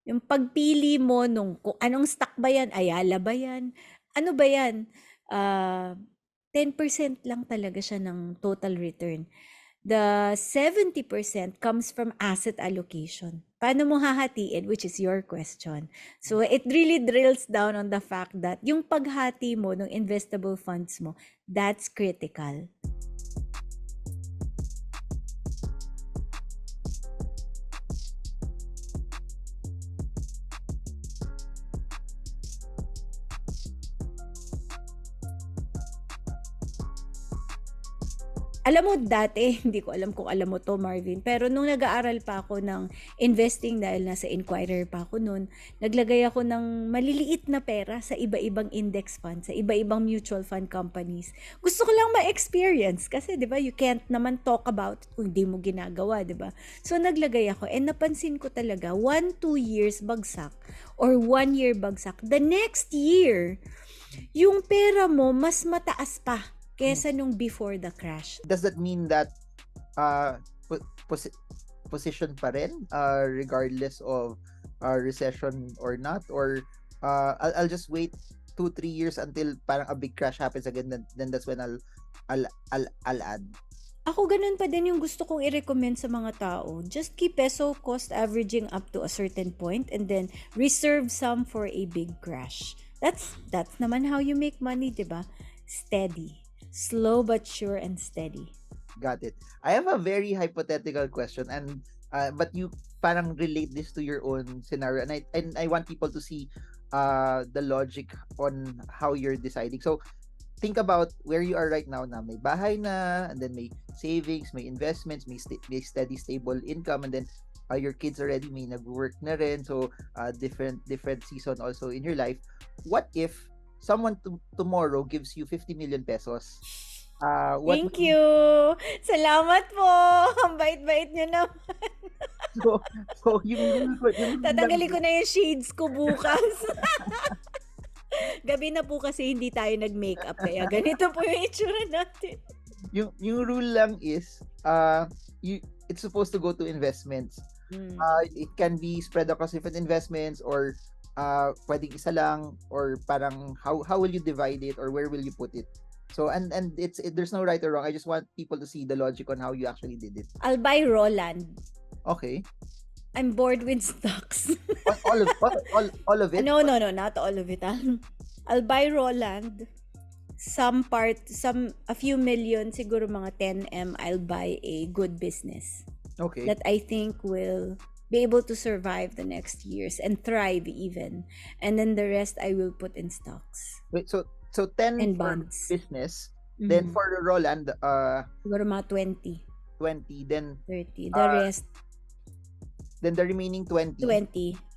Yung pagpili mo nung kung anong stock ba yan, Ayala ba yan, ano ba yan, ah, 10% lang talaga siya ng total return. The 70% comes from asset allocation. Paano mo hahatiin, which is your question. So it really drills down on the fact that yung paghati mo ng investable funds mo, that's critical. Alam mo dati, hindi ko alam kung alam mo 'to, Marvin, pero nung nag-aaral pa ako ng investing dahil nasa inquirer pa ako no'n, naglagay ako ng maliliit na pera sa iba-ibang index fund, sa iba-ibang mutual fund companies. Gusto ko lang ma-experience kasi 'di ba, you can't naman talk about it kung hindi mo ginagawa, 'di ba? So naglagay ako and napansin ko talaga 1-2 years bagsak or 1 year bagsak. The next year, yung pera mo mas mataas pa kesa nung before the crash. Does that mean that uh, position pa rin regardless of recession or not? Or I'll just wait 2-3 years until parang a big crash happens again, then that's when I'll add. Ako ganun pa din yung gusto kong i-recommend sa mga tao. Just keep peso cost averaging up to a certain point and then reserve some for a big crash. That's naman how you make money, 'di ba? Steady. Slow but sure and steady. Got it. I have a very hypothetical question, and but you parang relate this to your own scenario, and I want people to see the logic on how you're deciding. So think about where you are right now na may bahay na, and then may savings, may investments, may steady stable income, and then your kids already may nag-work na rin, so different season also in your life. What if someone tomorrow gives you 50 million pesos? Thank you! Salamat po! Ang bait-bait nyo naman. So yung tatanggalin ko na yung shades ko bukas. Gabi na po kasi hindi tayo nag-makeup kaya ganito po yung itsura natin. Yung rule lang is it's supposed to go to investments. It can be spread across different investments, or pwedeng isa lang, or parang how will you divide it, or where will you put it? So and there's no right or wrong. I just want people to see the logic on how you actually did it. I'll buy Roland. Okay. I'm bored with stocks. all of it? No, not all of it. I'll buy Roland. A few million, siguro mga 10M, I'll buy a good business. Okay. That I think will be able to survive the next years and thrive even. And then the rest I will put in stocks. Wait, so 10 and for bonds. Business, then for Roland, siguro mga 20. 20, then 30. The rest, then the remaining 20.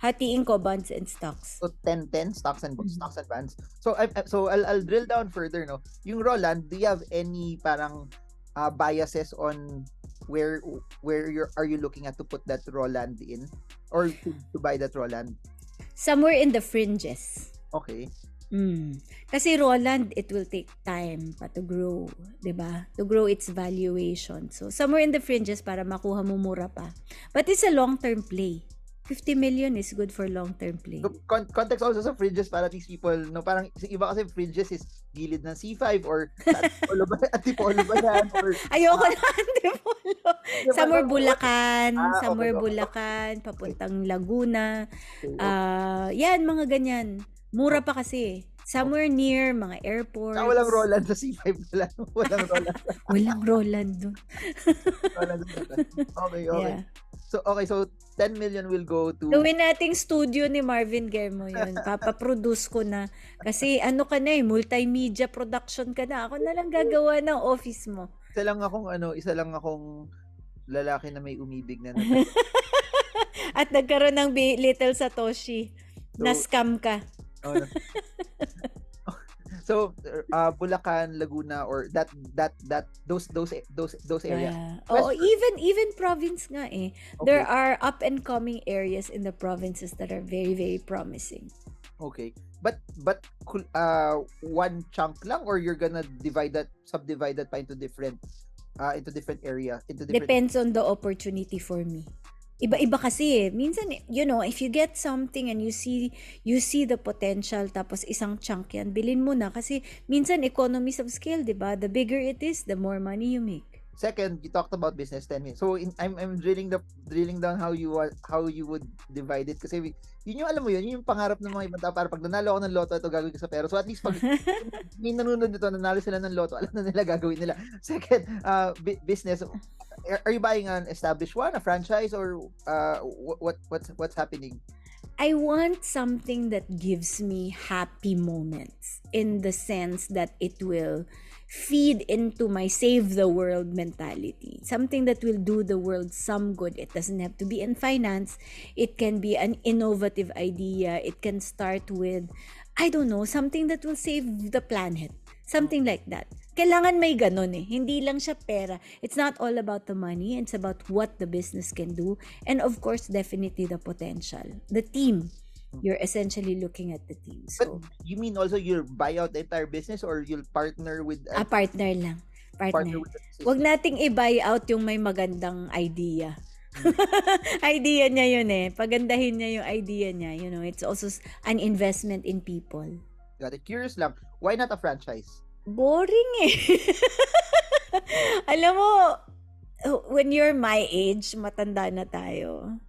Hatiin ko bonds and stocks. So 10 stocks and bonds. So I'll drill down further, no. Yung Roland, do you have any parang biases on where are you looking at to put that Roland in, or to buy that Roland? Somewhere in the fringes. Okay. Kasi Roland, it will take time pa to grow, 'di ba? To grow its valuation. So somewhere in the fringes para makuha mo mura pa. But it's a long-term play. 50 million is good for long-term play. So, context also sa fringes para these people, no, parang iba kasi fringes is gilid ng C5 or Antipolo ba yan? Or ayoko na Antipolo. Somewhere Bulacan, okay. Bulacan, papuntang Laguna. Yan, mga ganyan. Mura pa kasi. Somewhere near mga airports. Walang Roland sa C5 pala. Walang Roland. Walang Roland doon. Okay. Yeah. So 10 million will go to... Gawin nating studio ni Marvin Germo yun. Papaproduce ko na. Kasi ano ka na multimedia production ka na. Ako na lang gagawa ng office mo. Isa lang akong lalaki na may umibig na At nagkaroon ng little Satoshi. So, na-scam ka. So Bulacan, Laguna, or those areas. Yeah. Even province nga eh. Okay. There are up and coming areas in the provinces that are very, very promising. Okay. But one chunk lang, or you're gonna subdivide that into different area, depends on the opportunity for me. Iba-iba kasi eh. Minsan, if you get something and you see the potential, tapos isang chunk yan, bilhin mo na kasi minsan economies of scale, 'di ba? The bigger it is, the more money you make. Second, you talked about business 10 minutes. So I'm drilling down how you would divide it kasi yun yung alam mo yun yung pangarap ng mga ibang tao para pag nanalo ako ng loto ito gagawin ko sa pera. So at least pag may nanonood nito nanalo sila ng loto, alam na nila gagawin nila. Second, business. Are you buying an established one, a franchise, or what's happening? I want something that gives me happy moments in the sense that it will feed into my save the world mentality. Something that will do the world some good. It doesn't have to be in finance. It can be an innovative idea. It can start with, I don't know, something that will save the planet. Something like that. Kailangan may ganun eh. Hindi lang siya pera. It's not all about the money. It's about what the business can do. And of course, definitely the potential. The team. You're essentially looking at the team. But So, you mean also you'll buy out the entire business or you'll partner with partner lang. partner Partner. with the business? Huwag nating i-buy out yung may magandang idea. Idea niya yun eh. Pagandahin niya yung idea niya. It's also an investment in people. Got it. Curious lang, why not a franchise? Boring eh. Alam mo, when you're my age, matanda na tayo.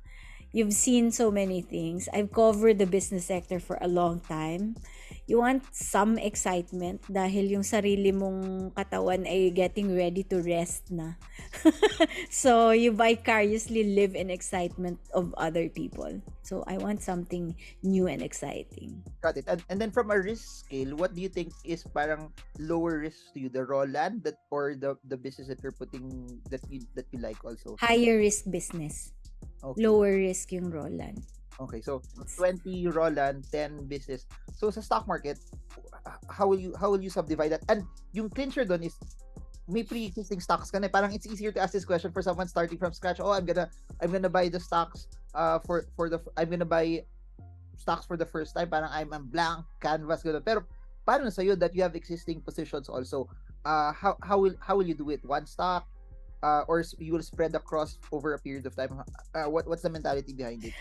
You've seen so many things. I've covered the business sector for a long time. You want some excitement dahil yung sarili mong katawan ay getting ready to rest na. So, you vicariously live in excitement of other people. So, I want something new and exciting. Got it. And then from a risk scale, what do you think is parang lower risk to you? The raw land or the business that you're putting that you like also? Higher risk business. Okay. Lower risk yung Roland. Okay. So 20 raw land, 10 business. So sa stock market, how will you subdivide that? And yung clincher doon is may pre-existing stocks ka na. Parang it's easier to ask this question for someone starting from scratch. Oh, I'm gonna buy the stocks I'm gonna buy stocks for the first time. Parang I'm a blank canvas ganun. Pero paano sa you that you have existing positions also? How will you do it? One stock or you will spread across over a period of time? What's the mentality behind it?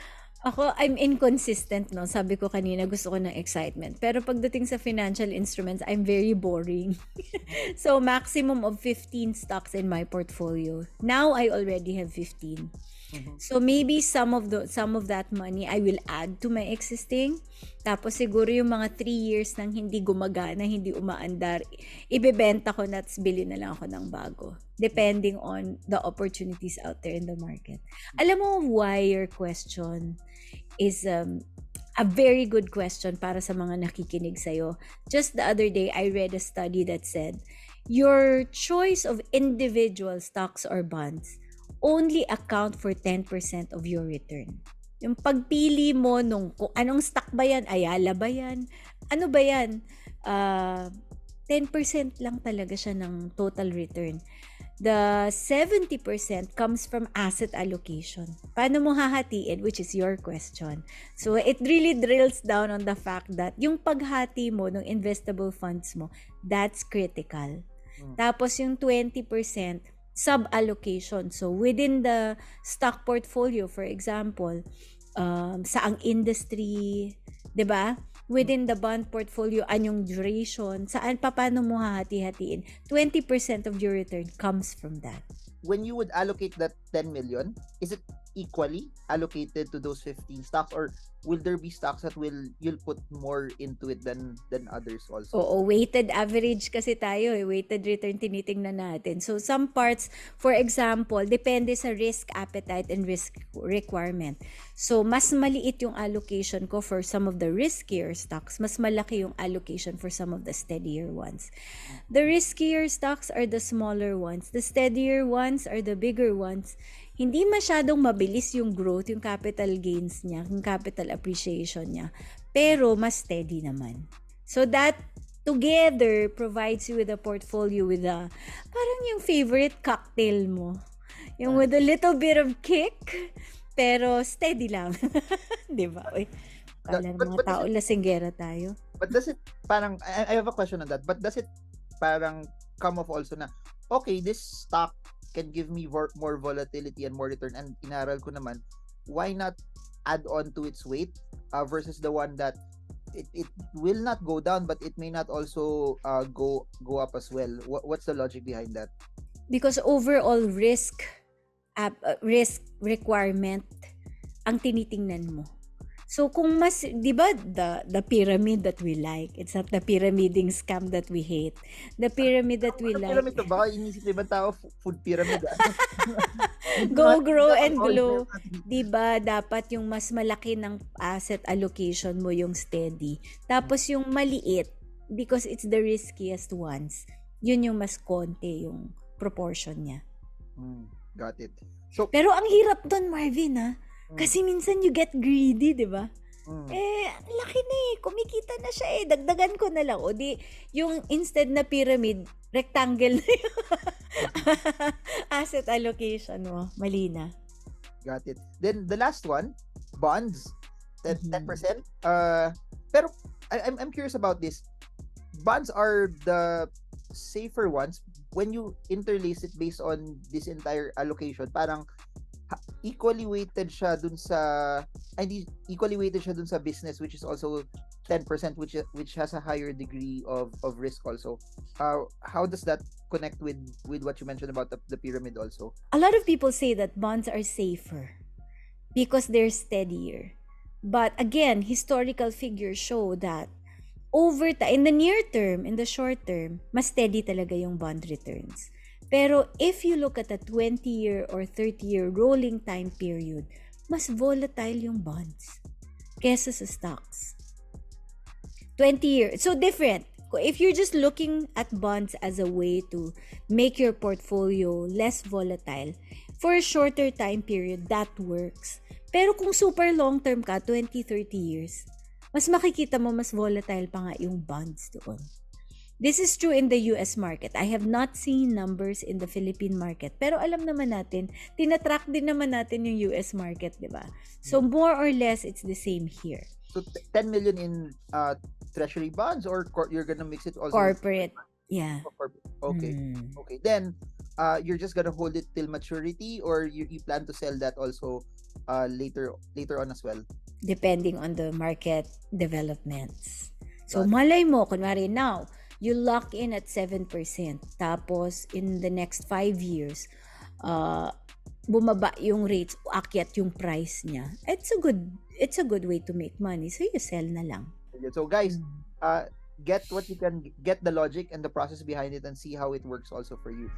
Ako, I'm inconsistent, no? Sabi ko kanina, gusto ko ng excitement. Pero pagdating sa financial instruments, I'm very boring. So, maximum of 15 stocks in my portfolio. Now, I already have 15. So maybe some of that money I will add to my existing. Tapos siguro yung mga 3 years nang hindi gumagana, hindi umaandar, ibebenta ko na at bili na lang ako ng bago. Depending on the opportunities out there in the market. Alam mo why your question is a very good question para sa mga nakikinig sa'yo. Just the other day, I read a study that said, your choice of individual stocks or bonds only account for 10% of your return. Yung pagpili mo kung anong stock ba yan, Ayala ba yan, ano ba yan, 10% lang talaga siya ng total return. The 70% comes from asset allocation. Paano mo hahatiin, which is your question. So, it really drills down on the fact that yung paghati mo ng investable funds mo, that's critical. Tapos yung 20%, sub-allocation. So, within the stock portfolio, for example, saang industry, 'di ba? Within the bond portfolio, anyong duration, paano mo hahati-hatiin? 20% of your return comes from that. When you would allocate that 10 million, is it equally allocated to those 15 stocks or will there be stocks that you'll put more into it than others also? Oo, weighted average kasi tayo eh. Weighted return tinitingnan natin. So, some parts, for example, depende sa risk appetite and risk requirement. So, mas maliit yung allocation ko for some of the riskier stocks. Mas malaki yung allocation for some of the steadier ones. The riskier stocks are the smaller ones. The steadier ones are the bigger ones. Hindi masyadong mabilis yung growth, yung capital gains niya, yung capital appreciation niya. Pero mas steady naman. So that together provides you with a portfolio with parang yung favorite cocktail mo. Yung with a little bit of kick, pero steady lang. Di ba? Uy, kala ng mga tao, lasinggera tayo. But does it, parang, I have a question on that, but does it parang come off also na, okay, this stock can give me more volatility and more return and inaral ko naman why not add on to its weight versus the one that it will not go down, but it may not also go up as well. What's the logic behind that? Because overall risk requirement ang tinitingnan mo. So kung mas, 'di ba, the pyramid that we like, it's not the pyramiding scam that we hate. The pyramid that we Ano like, pyramid to? Baka inisip ibang tao food pyramid. go grow and glow. 'Di ba, dapat yung mas malaki ng asset allocation mo yung steady. Tapos yung maliit, because it's the riskiest ones, yun yung mas konti yung proportion niya. Got it. So, Pero ang hirap doon, Marvin, ha? Kasi minsan you get greedy, di ba? Ang laki na eh. Kumikita na siya eh. Dagdagan ko na lang. O di, yung instead na pyramid, rectangle na yung asset allocation mo. Mali na. got it. Then the last one, bonds, 10%. Pero I'm curious about this. Bonds are the safer ones when you interlace it based on this entire allocation. Parang equally weighted siya dun sa business, which is also 10%, which has a higher degree of risk also. How does that connect with what you mentioned about the pyramid also? A lot of people say that bonds are safer because they're steadier. But again, historical figures show that over time, in the near term, in the short term, mas steady talaga yung bond returns. Pero if you look at a 20-year or 30-year rolling time period, mas volatile yung bonds kesa sa stocks. 20 years. So different. If you're just looking at bonds as a way to make your portfolio less volatile, for a shorter time period, that works. Pero kung super long term ka, 20, 30 years, mas makikita mo mas volatile pa nga yung bonds doon. This is true in the US market. I have not seen numbers in the Philippine market. Pero alam naman natin, tinatrack din naman natin yung US market, di ba? So more or less, it's the same here. So 10 million in treasury bonds, or you're gonna mix it also Corporate. Yeah. Okay. Okay. Then you're just gonna hold it till maturity, or you plan to sell that also later on as well? Depending on the market developments. So malay mo, kunwari now, you lock in at 7%. Tapos, in the next 5 years, bumaba yung rates, akyat yung price niya. It's a good way to make money. So, you sell na lang. So, guys, get what you can, get the logic and the process behind it, and see how it works also for you.